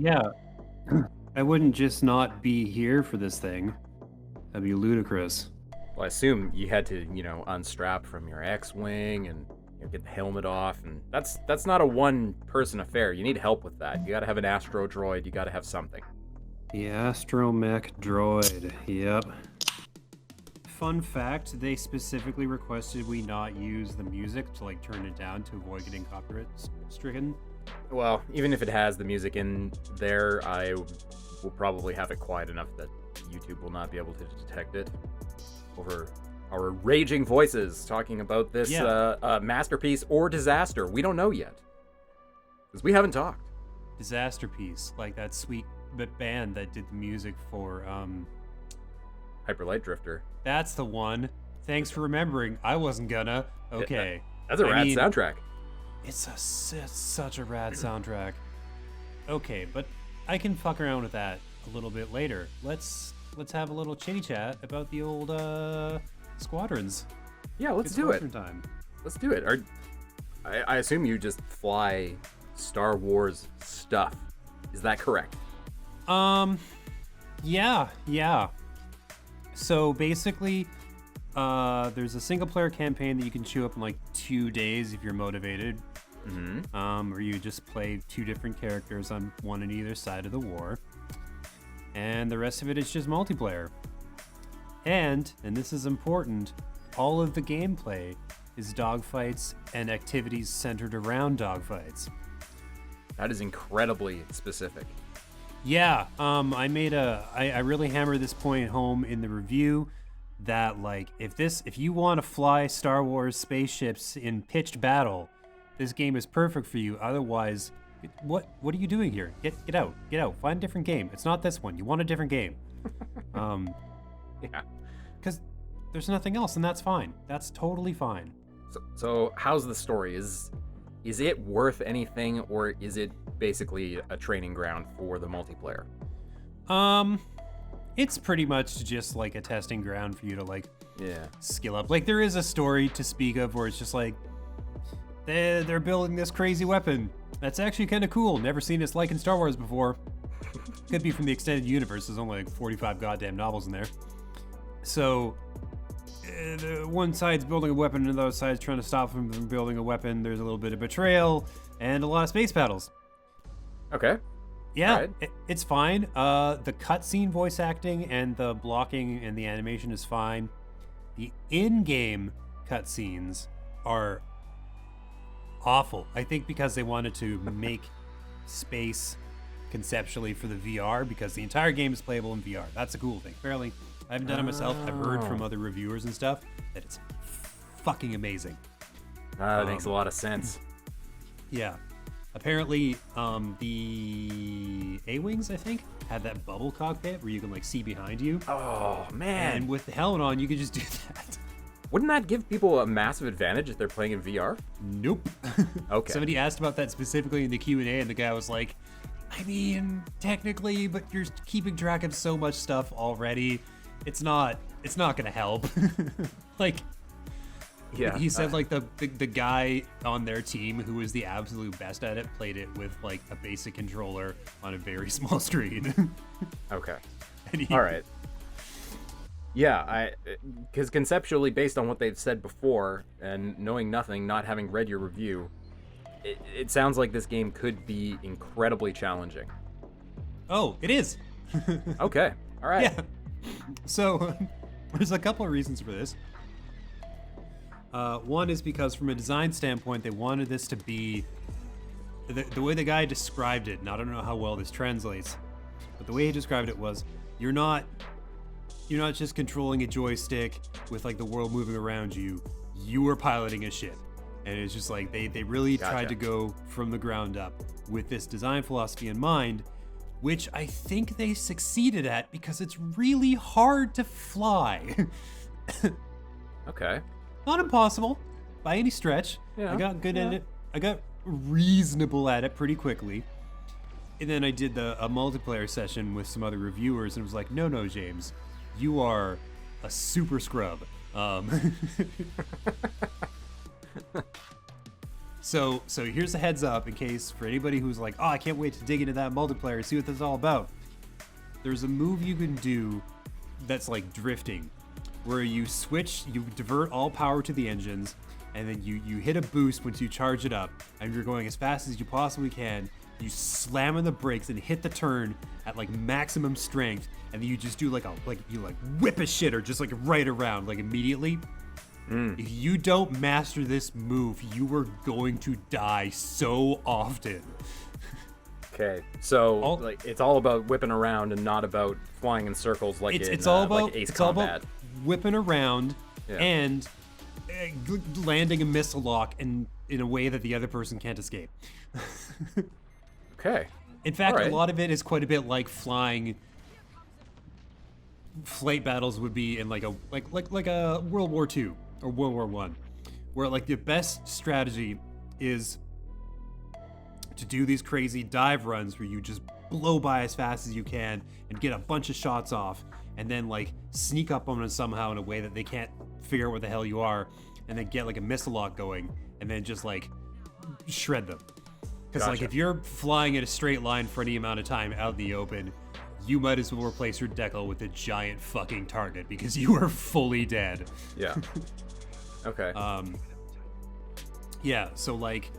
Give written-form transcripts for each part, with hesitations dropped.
Yeah, I wouldn't just not be here for this thing. That'd be ludicrous. Well, I assume you had to, unstrap from your X-wing and get the helmet off, and that's not a one-person affair. You need help with that. You got to have an astro droid. You got to have something. The astromech droid. Yep. Fun fact, they specifically requested we not use the music to turn it down to avoid getting copyright stricken. Well, even if it has the music in there, I will probably have it quiet enough that YouTube will not be able to detect it over our raging voices talking about this masterpiece or disaster. We don't know yet because we haven't talked. Disasterpiece, like that sweet band that did the music for Hyper Light Drifter. That's the one. Thanks for remembering. I wasn't gonna. Okay. That's a rad soundtrack. It's such a rad soundtrack. Okay, but I can fuck around with that a little bit later. Let's have a little chitty chat about the old Squadrons. Yeah, let's do it. Time. Let's do it. I assume you just fly Star Wars stuff. Is that correct? Yeah. So basically, there's a single player campaign that you can chew up in 2 days if you're motivated. Mm-hmm. Or you just play 2 different characters on one on either side of the war. And the rest of it is just multiplayer. And this is important, all of the gameplay is dogfights and activities centered around dogfights. That is incredibly specific. Yeah, I really hammered this point home in the review that if you want to fly Star Wars spaceships in pitched battle, this game is perfect for you. Otherwise, what are you doing here? Get out, find a different game. It's not this one. You want a different game. Yeah. Because there's nothing else, and that's fine. That's totally fine. So how's the story? Is it worth anything, or is it basically a training ground for the multiplayer? It's pretty much just a testing ground for you to yeah, skill up. There is a story to speak of where it's just they're building this crazy weapon that's actually kind of cool. Never seen its like in Star Wars before. Could be from the extended universe. There's only 45 goddamn novels in there. So one side's building a weapon, and the other side's trying to stop them from building a weapon. There's a little bit of betrayal and a lot of space battles. Okay. Yeah, right. It's fine. The cutscene voice acting and the blocking and the animation is fine. The in-game cutscenes are awful. I think because they wanted to make space conceptually for the VR, because the entire game is playable in VR. That's a cool thing. Apparently, I haven't done it myself. I've heard from other reviewers and stuff that it's fucking amazing. That makes a lot of sense. Yeah. Apparently, the A-Wings, I think, had that bubble cockpit where you can see behind you. Oh, man. And with the helmet on, you can just do that. Wouldn't that give people a massive advantage if they're playing in VR? Nope. Okay. Somebody asked about that specifically in the Q&A, and the guy was like, I mean, technically, but you're keeping track of so much stuff already. It's not gonna help. Yeah. He said the guy on their team who was the absolute best at it played it with a basic controller on a very small screen. Okay. All right. Yeah, because conceptually, based on what they've said before, and knowing nothing, not having read your review, it sounds like this game could be incredibly challenging. Oh, it is. Okay. All right. Yeah. So there's a couple of reasons for this. One is because from a design standpoint, they wanted this to be the way the guy described it, and I don't know how well this translates, but the way he described it was, you're not just controlling a joystick with the world moving around you. You are piloting a ship. And it's just they really tried to go from the ground up with this design philosophy in mind, which I think they succeeded at because it's really hard to fly. Okay. Not impossible by any stretch. Yeah. I got good at it. I got reasonable at it pretty quickly. And then I did a multiplayer session with some other reviewers, and it was like, no, James, you are a super scrub. So here's a heads up in case for anybody who's like, oh, I can't wait to dig into that multiplayer, see what this is all about. There's a move you can do that's like drifting, where you divert all power to the engines, and then you hit a boost once you charge it up, and you're going as fast as you possibly can. You slam on the brakes and hit the turn at like maximum strength, and then you just do you whip a shitter just like right around like immediately. If you don't master this move, you are going to die so often. Okay, so it's all about whipping around and not about flying in circles like it's all about like Ace it's Combat. all about whipping around and landing a missile lock in a way that the other person can't escape. Okay. In fact, All right. a lot of it is quite a bit like flying. Flight battles would be in like a World War II or World War I, where like the best strategy is to do these crazy dive runs where you just blow by as fast as you can and get a bunch of shots off, and then like sneak up on them somehow in a way that they can't figure out where the hell you are, and then get like a missile lock going, and then just like shred them. Because like if you're flying in a straight line for any amount of time out in the open, you might as well replace your decal with a giant fucking target because you are fully dead. Yeah. Okay. Yeah, so like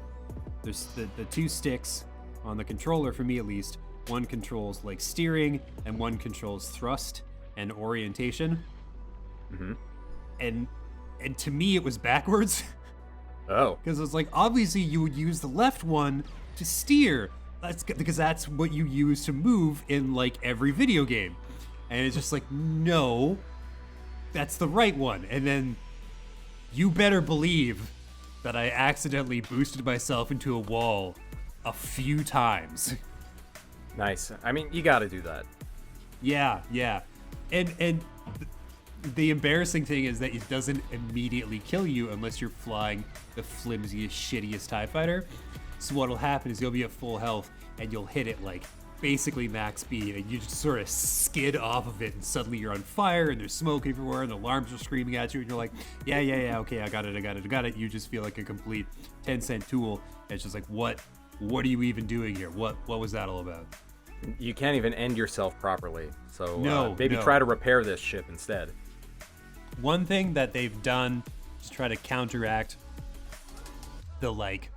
there's the two sticks on the controller, for me at least. One controls like steering and one controls thrust and orientation. Mm-hmm. And to me it was backwards. Oh. Because it's like, obviously you would use the left one to steer. Because that's what you use to move in like every video game. And it's just like, no, that's the right one. And then you better believe that I accidentally boosted myself into a wall a few times. Nice. I mean, you gotta do that. Yeah. And the embarrassing thing is that it doesn't immediately kill you unless you're flying the flimsiest, shittiest TIE fighter. So what'll happen is you'll be at full health and you'll hit it like basically max speed, and you just sort of skid off of it, and suddenly you're on fire and there's smoke everywhere and the alarms are screaming at you, and you're like, yeah, okay, I got it. You just feel like a complete 10-cent tool. And it's just like, what are you even doing here? What was that all about? You can't even end yourself properly. So No. try to repair this ship instead. One thing that they've done to try to counteract the like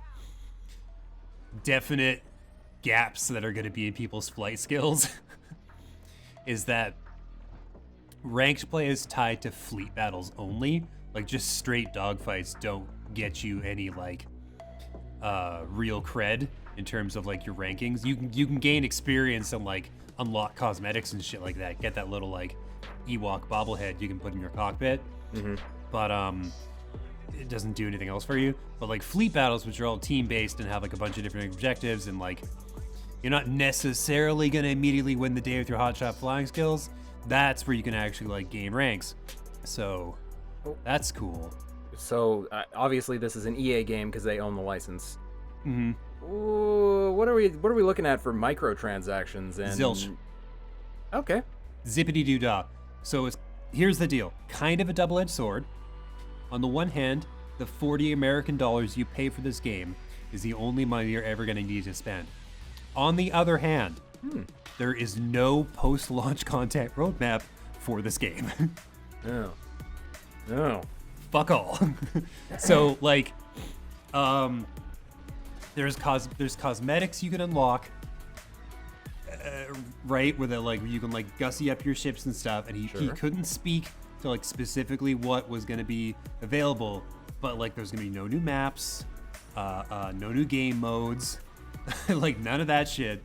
definite gaps that are going to be in people's flight skills is that ranked play is tied to fleet battles only. Like just straight dogfights don't get you any like real cred in terms of like your rankings. You can gain experience and like unlock cosmetics and shit like that. Get that little like Ewok bobblehead you can put in your cockpit. Mm-hmm. But it doesn't do anything else for you. But like fleet battles, which are all team based and have like a bunch of different objectives, and like you're not necessarily gonna immediately win the day with your hotshot flying skills. That's where you can actually like gain ranks. So that's cool. So obviously this is an EA game because they own the license. Mm-hmm. Ooh, what are we looking at for microtransactions and Zilch. Okay. Zippity doo dah. So here's the deal. Kind of a double-edged sword. On the one hand, the $40 American you pay for this game is the only money you're ever going to need to spend. On the other hand, there is no post-launch content roadmap for this game. No. Fuck all. So like, there's cosmetics you can unlock, right? Where you can like gussy up your ships and stuff. And he couldn't speak to like specifically what was going to be available, but like there's going to be no new maps, no new game modes, like none of that shit.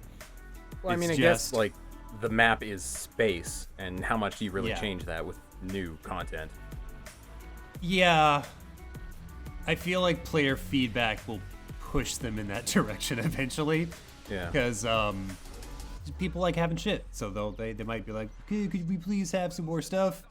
Well, I mean, I guess like the map is space, and how much do you really change that with new content? Yeah, I feel like player feedback will push them in that direction eventually. Yeah. Because people like having shit, so they might be like, okay, could we please have some more stuff?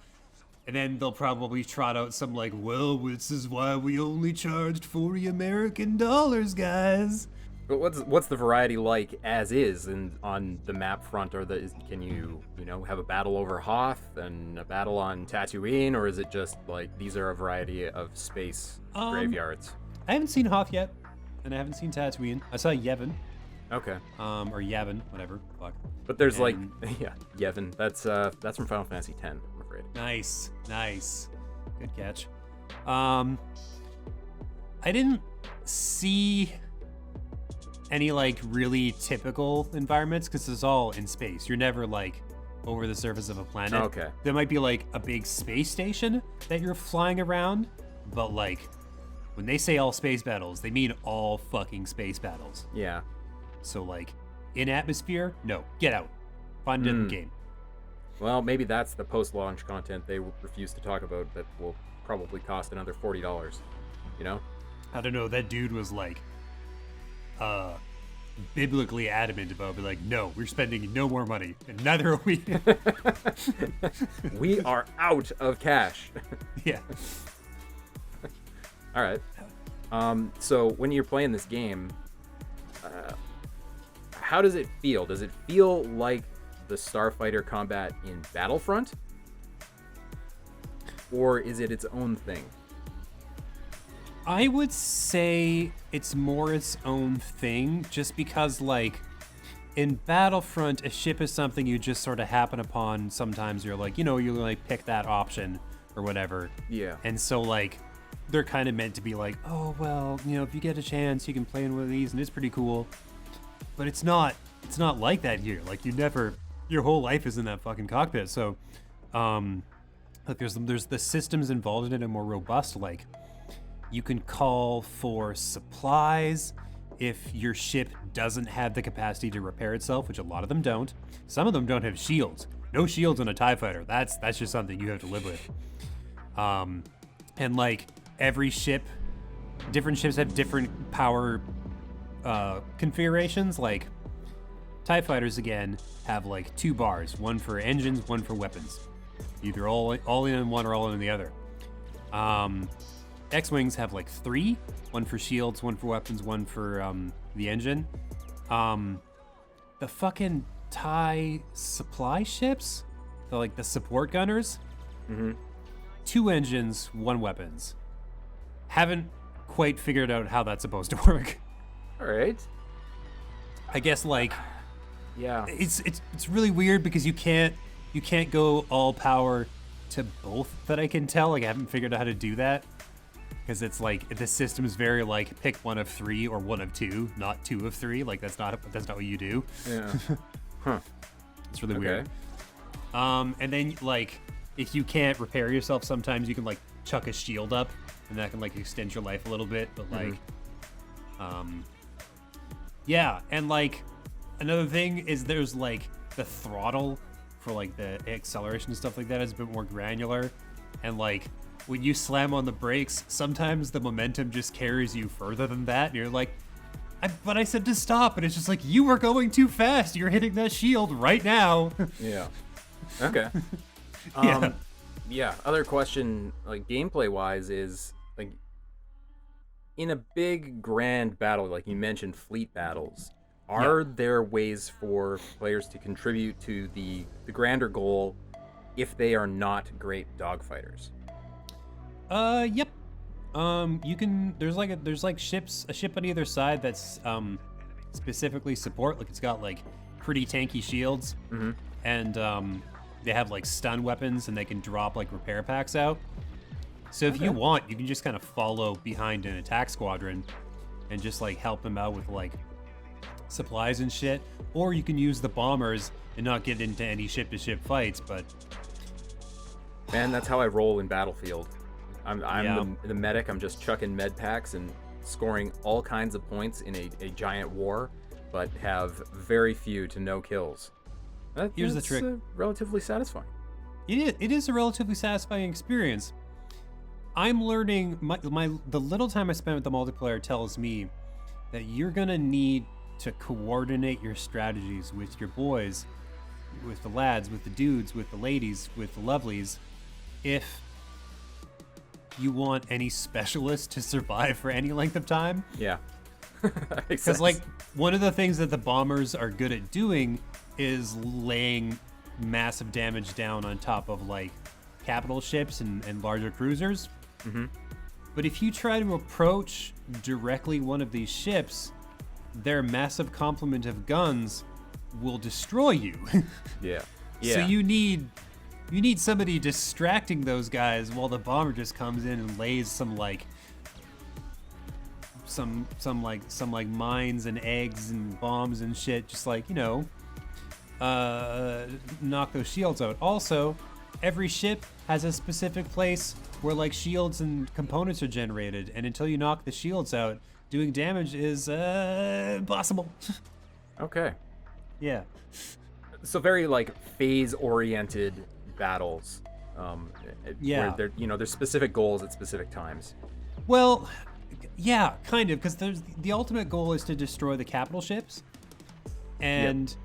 And then they'll probably trot out some like, well, this is why we only charged $40 American, guys. But what's the variety like as is and on the map front? Can you have a battle over Hoth and a battle on Tatooine, or is it just like these are a variety of space graveyards? I haven't seen Hoth yet. and I haven't seen Tatooine. I saw Yavin, Okay. or Yavin, whatever. Fuck. But there's And- yeah, Yevon. That's from Final Fantasy X, I'm afraid. Nice. Good catch. I didn't see any like really typical environments because it's all in space. You're never like over the surface of a planet. Okay. There might be like a big space station that you're flying around, but like when they say all space battles, they mean all fucking space battles. Yeah. So like in atmosphere, no, get out. Find a different game. Well, maybe that's the post-launch content they refuse to talk about that will probably cost another $40. You know? I don't know, that dude was like biblically adamant about be like, no, we're spending no more money, and neither are we. We are out of cash. Yeah. All right. So when you're playing this game, how does it feel? Does it feel like the starfighter combat in Battlefront? Or is it its own thing? I would say it's more its own thing, just because, like, in Battlefront, a ship is something you just sort of happen upon. Sometimes you're like, you like pick that option or whatever. Yeah. And so, like, they're kind of meant to be like, oh, well, if you get a chance, you can play in one of these, and it's pretty cool. But it's not like that here. Like, your whole life is in that fucking cockpit. So, like, there's the systems involved in it are more robust. Like, you can call for supplies if your ship doesn't have the capacity to repair itself, which a lot of them don't. Some of them don't have shields. No shields on a TIE fighter. That's just something you have to live with. And like every ship, different ships have different power configurations. Like TIE fighters again have like 2 bars, one for engines, one for weapons. Either all in one or all in the other. X-Wings have like 3, one for shields, one for weapons, one for the engine. The fucking TIE supply ships, the support gunners, 2 engines, 1 weapons. Haven't quite figured out how that's supposed to work. All right. I guess Yeah. it's really weird because you can't go all power to both that I can tell. Like I haven't figured out how to do that. Because it's like the system is very like pick one of 3 or one of 2, not 2 of 3. Like that's not what you do. Yeah. Huh. It's really weird. And then like if you can't repair yourself, sometimes you can like chuck a shield up, and that can like extend your life a little bit. But like, yeah. And like another thing is there's like the throttle for like the acceleration and stuff like that is a bit more granular, and like. When you slam on the brakes, sometimes the momentum just carries you further than that. And you're like, but I said to stop. And it's just like, you were going too fast. You're hitting that shield right now. Yeah. Okay. Yeah. Yeah. Other question, like gameplay wise, is like in a big grand battle, like you mentioned, fleet battles. Are there ways for players to contribute to the grander goal if they are not great dogfighters? Yep. You can. There's a ship on either side that's specifically support. Like it's got like pretty tanky shields, and they have like stun weapons, and they can drop like repair packs out. So if you want, you can just kind of follow behind an attack squadron, and just like help them out with like supplies and shit. Or you can use the bombers and not get into any ship-to-ship fights. But man, that's how I roll in Battlefield. I'm the medic. I'm just chucking med packs and scoring all kinds of points in a giant war, but have very few to no kills. Here's the trick. Relatively satisfying. It is a relatively satisfying experience. I'm learning the little time I spent with the multiplayer tells me that you're gonna need to coordinate your strategies with your boys, with the lads, with the dudes, with the ladies, with the lovelies, if you want any specialist to survive for any length of time. Yeah. Because like one of the things that the bombers are good at doing is laying massive damage down on top of like capital ships and larger cruisers. But if you try to approach directly one of these ships, their massive complement of guns will destroy you. Yeah. So you need somebody distracting those guys while the bomber just comes in and lays some mines and eggs and bombs and shit, just knock those shields out. Also, every ship has a specific place where shields and components are generated, and until you knock the shields out, doing damage is impossible. Okay. Yeah. So very phase-oriented battles. Yeah. Where there's specific goals at specific times. Well, yeah, kind of, because the ultimate goal is to destroy the capital ships, and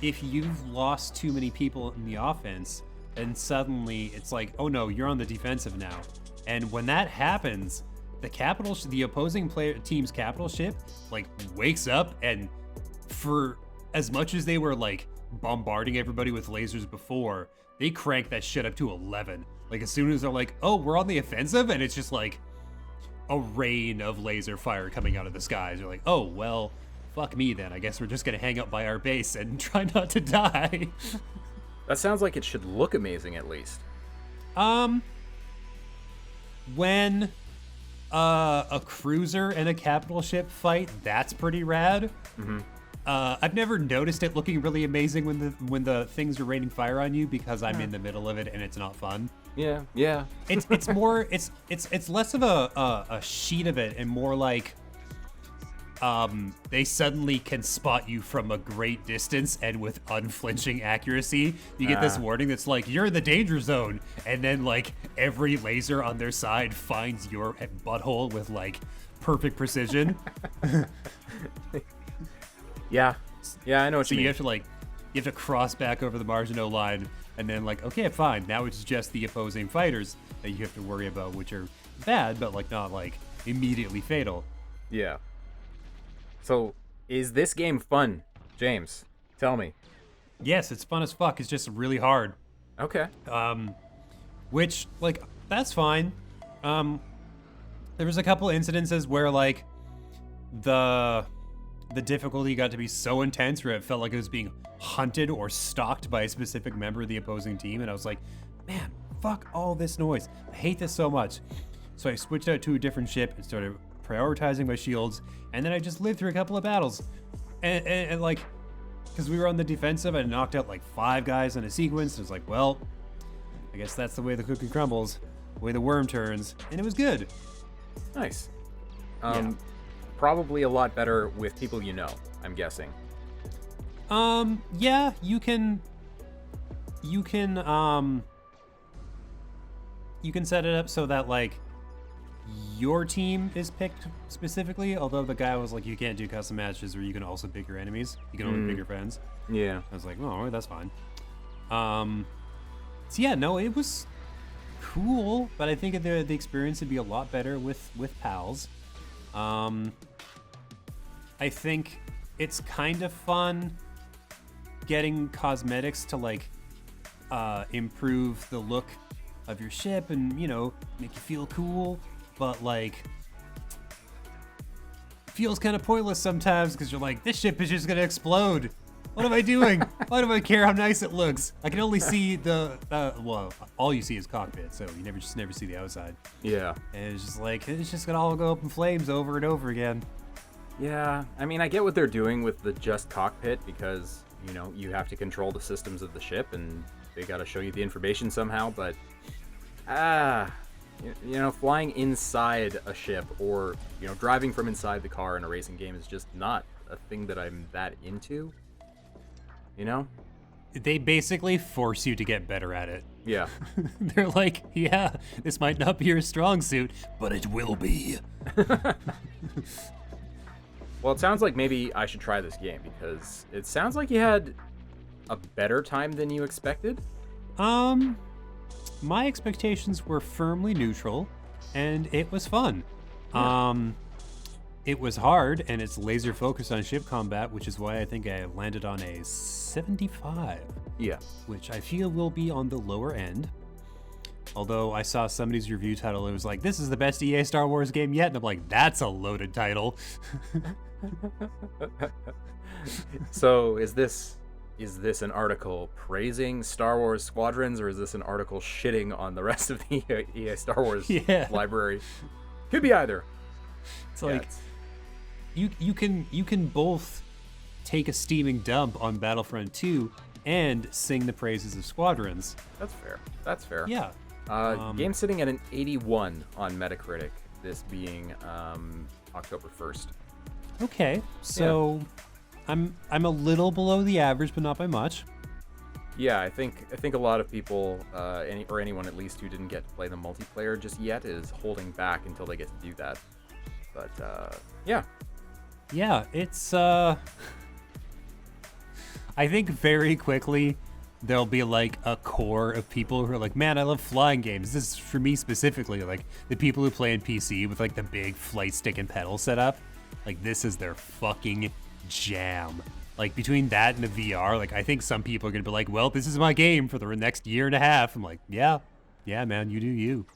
if you've lost too many people in the offense, then suddenly it's like, oh no, you're on the defensive now. And when that happens, the opposing team's capital ship wakes up, and for as much as they were bombarding everybody with lasers before, they crank that shit up to 11. As soon as they're oh, we're on the offensive, and it's just a rain of laser fire coming out of the skies. You're oh, well, fuck me then. I guess we're just gonna hang out by our base and try not to die. That sounds like it should look amazing, at least. When a cruiser and a capital ship fight, that's pretty rad. Mm-hmm. I've never noticed it looking really amazing when the things are raining fire on you, because I'm in the middle of it and it's not fun. Yeah. It's more it's less of a sheet of it and more they suddenly can spot you from a great distance, and with unflinching accuracy, you get this warning that's you're in the danger zone, and then every laser on their side finds your butthole with perfect precision. Yeah, I know what you mean. You have to cross back over the Maginot Line, and then okay, fine. Now it's just the opposing fighters that you have to worry about, which are bad, but not immediately fatal. Yeah. So, is this game fun, James? Tell me. Yes, it's fun as fuck. It's just really hard. Okay. Which that's fine. There was a couple incidences where the difficulty got to be so intense where it felt like it was being hunted or stalked by a specific member of the opposing team, and I was man, fuck all this noise. I hate this so much. So I switched out to a different ship and started prioritizing my shields, and then I just lived through a couple of battles. And because we were on the defensive, I knocked out 5 guys in a sequence, and it was well, I guess that's the way the cookie crumbles, the way the worm turns, and it was good. Nice. Yeah. Probably a lot better with people you know, I'm guessing. Yeah, you can set it up so that your team is picked specifically, although the guy was you can't do custom matches where you can also pick your enemies. You can only pick your friends. Yeah. I was oh, that's fine. So yeah, no, it was cool, but I think the experience would be a lot better with pals. I think it's kind of fun getting cosmetics to improve the look of your ship and make you feel cool, but feels kind of pointless sometimes, because you're this ship is just gonna explode. What am I doing? Why do I care how nice it looks? I can only see well, all you see is cockpit, so you never see the outside. Yeah. And it's just it's just gonna all go up in flames over and over again. Yeah, I mean, I get what they're doing with the just cockpit, because you have to control the systems of the ship, and they got to show you the information somehow. But flying inside a ship, or driving from inside the car in a racing game is just not a thing that I'm that into. They basically force you to get better at it. Yeah. They're yeah, this might not be your strong suit, but it will be. Well, it sounds like maybe I should try this game, because it sounds like you had a better time than you expected. My expectations were firmly neutral, and it was fun. Yeah. It was hard, and it's laser focused on ship combat, which is why I think I landed on a 75. Yeah. Which I feel will be on the lower end. Although I saw somebody's review title, it was like, "This is the best EA Star Wars game yet," and I'm like, "That's a loaded title." So is this an article praising Star Wars Squadrons, or is this an article shitting on the rest of the EA Star Wars library? Could be either. It's like you can both take a steaming dump on Battlefront 2 and sing the praises of Squadrons. That's fair. Yeah. Game sitting at an 81 on Metacritic, this being October 1st. Okay, so I'm a little below the average, but not by much. Yeah, I think a lot of people, anyone at least who didn't get to play the multiplayer just yet, is holding back until they get to do that. But yeah, it's I think very quickly there'll be like a core of people who are like, man, I love flying games. This is for me specifically, like the people who play in PC with like the big flight stick and pedal setup. Like this is their fucking jam. Like between that and the VR, like I think some people are gonna be like, well, this is my game for the next year and a half. I'm like, yeah, man, you do you.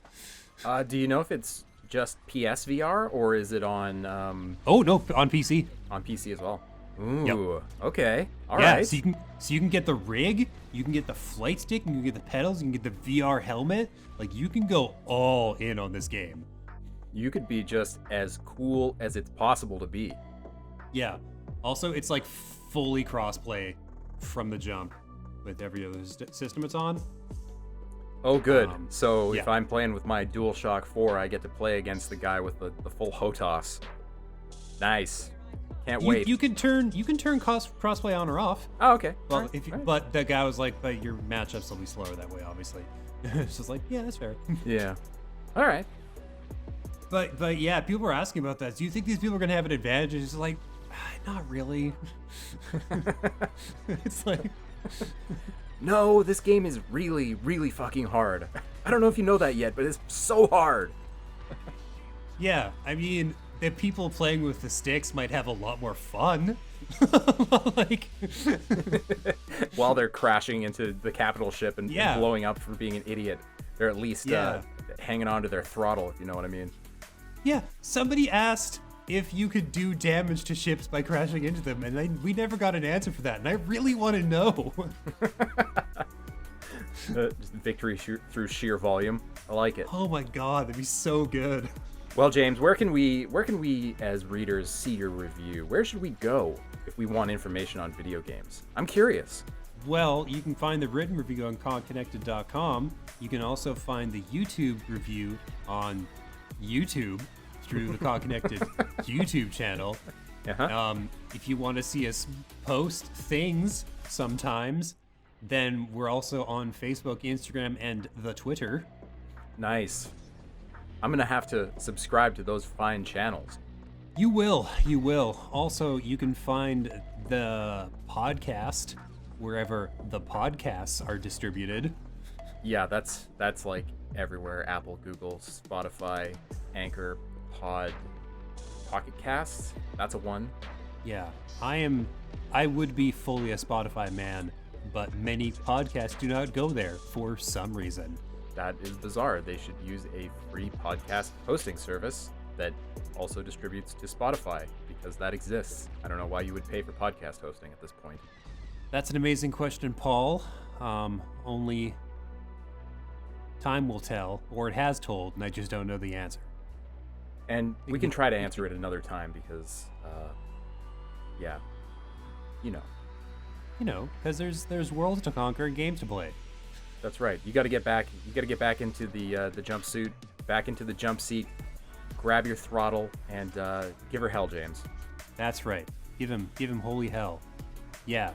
Do you know if it's just PSVR or is it on? Oh no, on PC. On PC as well. Ooh, yep. Okay, all right. So you can get the rig, you can get the flight stick, you can get the pedals, you can get the VR helmet. Like you can go all in on this game. You could be just as cool as it's possible to be. Yeah. Also, it's like fully crossplay from the jump with every other system it's on. Oh, good. So yeah. If I'm playing with my DualShock 4, I get to play against the guy with the full HOTAS. Nice. Can't wait. You can turn crossplay on or off. Oh, okay. Well, right. if you, right. But the guy was like, but your matchups will be slower that way, obviously. It's just like, yeah, that's fair. Yeah. All right. But yeah, people were asking about that. Do you think these people are gonna have an advantage? It's like, not really. It's like, no, this game is really, really fucking hard. I don't know if you know that yet, but it's so hard. Yeah, I mean, the people playing with the sticks might have a lot more fun. Like, while they're crashing into the capital ship and blowing up for being an idiot, they're at least hanging on to their throttle, if you know what I mean. Yeah, somebody asked if you could do damage to ships by crashing into them, and we never got an answer for that, and I really want to know. Just victory through sheer volume. I like it. Oh my god, that'd be so good. Well, James, where can we as readers see your review? Where should we go if we want information on video games? I'm curious. Well, you can find the written review on CogConnected.com. You can also find the YouTube review on YouTube through the CogConnected YouTube channel. Uh-huh. If you want to see us post things sometimes, then we're also on Facebook, Instagram, and the Twitter. Nice. I'm going to have to subscribe to those fine channels. You will. Also, you can find the podcast wherever the podcasts are distributed. Yeah, that's like everywhere. Apple, Google, Spotify, Anchor, Pocket Casts. That's a one. Yeah, I would be fully a Spotify man, but many podcasts do not go there for some reason. That is bizarre. They should use a free podcast hosting service that also distributes to Spotify, because that exists. I don't know why you would pay for podcast hosting at this point. That's an amazing question, Paul. Only time will tell, or it has told, and I just don't know the answer. And we can try to answer it another time because, you know. Because there's worlds to conquer and games to play. That's right. You got to get back. You got to get back into the jumpsuit, back into the jump seat, grab your throttle, and give her hell, James. That's right. Give him holy hell. Yeah.